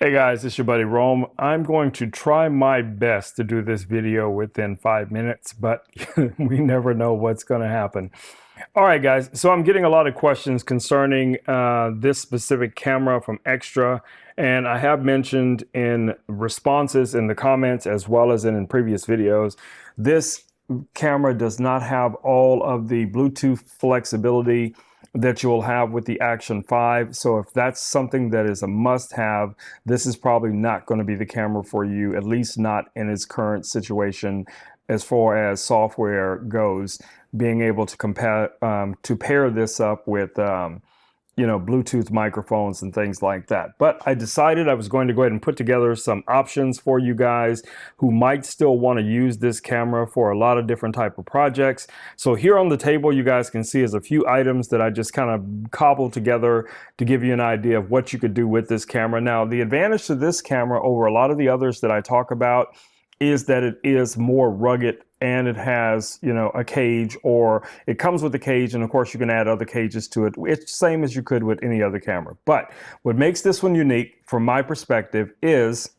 Hey guys, it's your buddy Rome. I'm going to try my best to do this video within 5 minutes, but we never know what's going to happen. All right, guys. So I'm getting a lot of questions concerning this specific camera from Extra, and I have mentioned in responses in the comments as well as in previous videos, this camera does not have all of the Bluetooth flexibility that you'll have with the Action 5. So if that's something that is a must-have, this is probably not going to be the camera for you, at least not in its current situation as far as software goes. Being able to pair this up with Bluetooth microphones and things like that. But I decided I was going to go ahead and put together some options for you guys who might still want to use this camera for a lot of different type of projects. So here on the table, you guys can see is a few items that I just kind of cobbled together to give you an idea of what you could do with this camera. Now, the advantage to this camera over a lot of the others that I talk about is that it is more rugged and it has, a cage, or it comes with a cage, and of course you can add other cages to it. It's the same as you could with any other camera. But what makes this one unique from my perspective is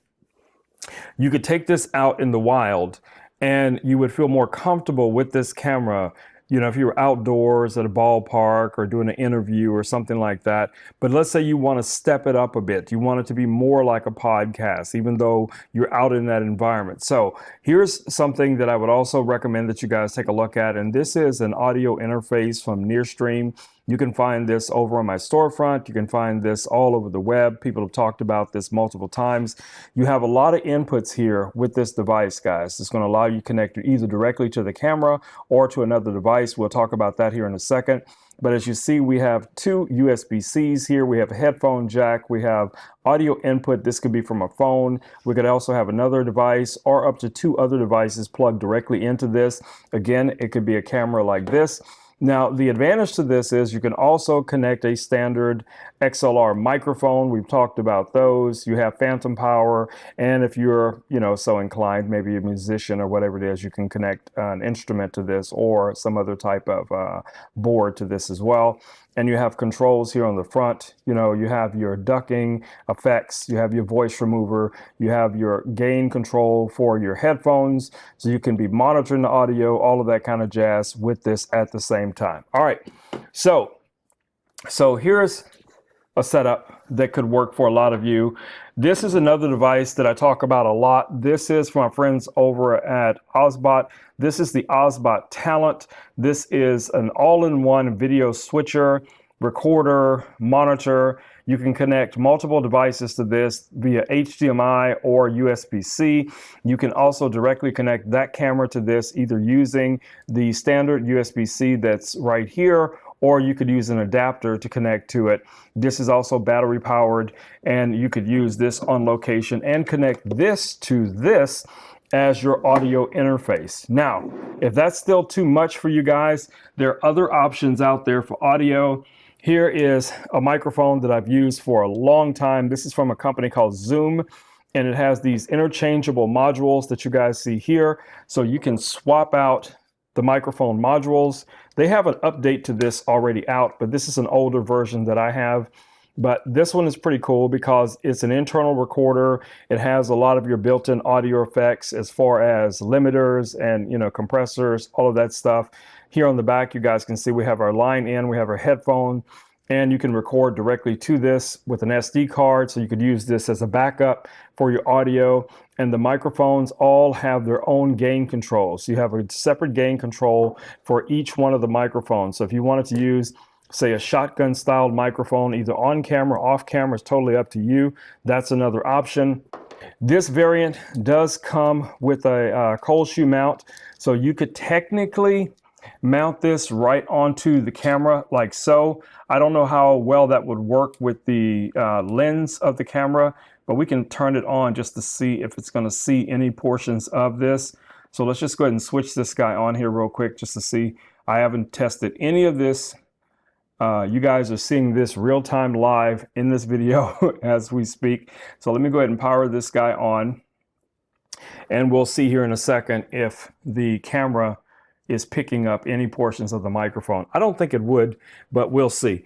you could take this out in the wild and you would feel more comfortable with this camera. If you were outdoors at a ballpark or doing an interview or something like that. But let's say you want to step it up a bit. You want it to be more like a podcast, even though you're out in that environment. So here's something that I would also recommend that you guys take a look at. And this is an audio interface from Nearstream. You can find this over on my storefront. You can find this all over the web. People have talked about this multiple times. You have a lot of inputs here with this device, guys. It's going to allow you to connect either directly to the camera or to another device. We'll talk about that here in a second. But as you see, we have two USB-Cs here. We have a headphone jack. We have audio input. This could be from a phone. We could also have another device or up to two other devices plugged directly into this. Again, it could be a camera like this. Now, the advantage to this is you can also connect a standard XLR microphone. We've talked about those. You have phantom power. And if you're, so inclined, maybe a musician or whatever it is, you can connect an instrument to this or some other type of board to this as well. And you have controls here on the front. You have your ducking effects, you have your voice remover, you have your gain control for your headphones. So you can be monitoring the audio, all of that kind of jazz with this at the same time. All right. So here's a setup that could work for a lot of you. This is another device that I talk about a lot. This is from our friends over at Ozbot. This is the Ozbot Talent. This is an all-in-one video switcher, recorder, monitor. You can connect multiple devices to this via HDMI or USB-C. You can also directly connect that camera to this either using the standard USB-C that's right here, or you could use an adapter to connect to it. This is also battery powered, and you could use this on location and connect this to this as your audio interface. Now, if that's still too much for you guys, there are other options out there for audio. Here is a microphone that I've used for a long time. This is from a company called Zoom, and it has these interchangeable modules that you guys see here. So you can swap out the microphone modules. They have an update to this already out, but this is an older version that I have. But this one is pretty cool because it's an internal recorder. It has a lot of your built-in audio effects as far as limiters and compressors, all of that stuff. Here on the back, you guys can see we have our line in, we have our headphone, and you can record directly to this with an SD card. So you could use this as a backup for your audio. And the microphones all have their own gain controls. So you have a separate gain control for each one of the microphones. So if you wanted to use, say, a shotgun styled microphone, either on camera, off camera, is totally up to you. That's another option. This variant does come with a cold shoe mount. So you could technically mount this right onto the camera like so. I don't know how well that would work with the lens of the camera, but we can turn it on just to see if it's going to see any portions of this. So let's just go ahead and switch this guy on here real quick just to see. I haven't tested any of this. You guys are seeing this real time live in this video as we speak. So let me go ahead and power this guy on, and we'll see here in a second if the camera is picking up any portions of the microphone. I don't think it would, but we'll see.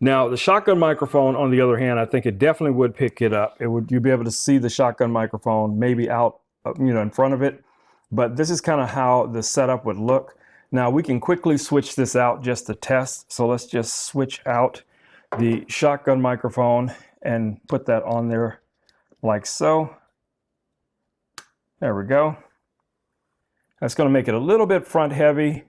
Now, the shotgun microphone, on the other hand, I think it definitely would pick it up. You'd be able to see the shotgun microphone maybe out, in front of it. But this is kind of how the setup would look. Now, we can quickly switch this out just to test. So let's just switch out the shotgun microphone and put that on there like so. There we go. That's going to make it a little bit front heavy.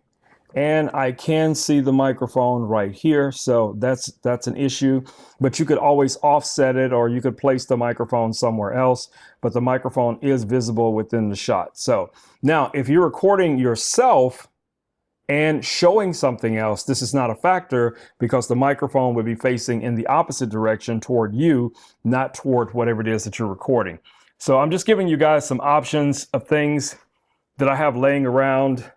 And I can see the microphone right here, so that's an issue. But you could always offset it, or you could place the microphone somewhere else, but the microphone is visible within the shot. So now, if you're recording yourself and showing something else, this is not a factor because the microphone would be facing in the opposite direction toward you, not toward whatever it is that you're recording. So I'm just giving you guys some options of things that I have laying around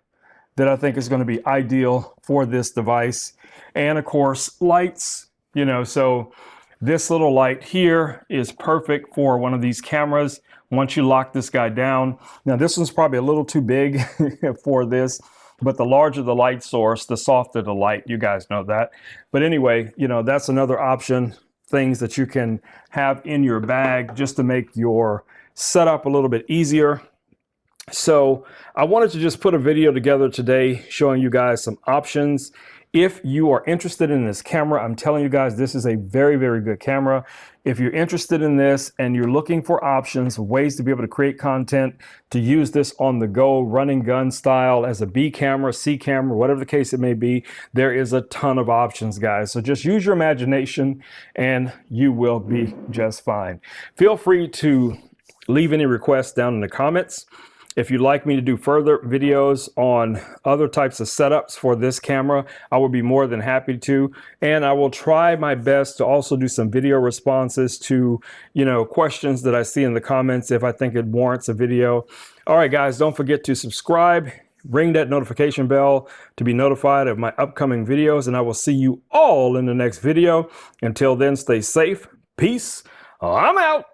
that I think is going to be ideal for this device. And of course, lights, so this little light here is perfect for one of these cameras once you lock this guy down. Now, this one's probably a little too big for this, but the larger the light source, the softer the light. You guys know that. But anyway, that's another option, things that you can have in your bag just to make your setup a little bit easier. So I wanted to just put a video together today showing you guys some options. If you are interested in this camera, I'm telling you guys, this is a very, very good camera. If you're interested in this and you're looking for options, ways to be able to create content, to use this on the go, running gun style as a B camera, C camera, whatever the case it may be, there is a ton of options, guys. So just use your imagination and you will be just fine. Feel free to leave any requests down in the comments. If you'd like me to do further videos on other types of setups for this camera, I would be more than happy to. And I will try my best to also do some video responses to, questions that I see in the comments if I think it warrants a video. All right, guys, don't forget to subscribe, ring that notification bell to be notified of my upcoming videos, and I will see you all in the next video. Until then, stay safe. Peace. I'm out.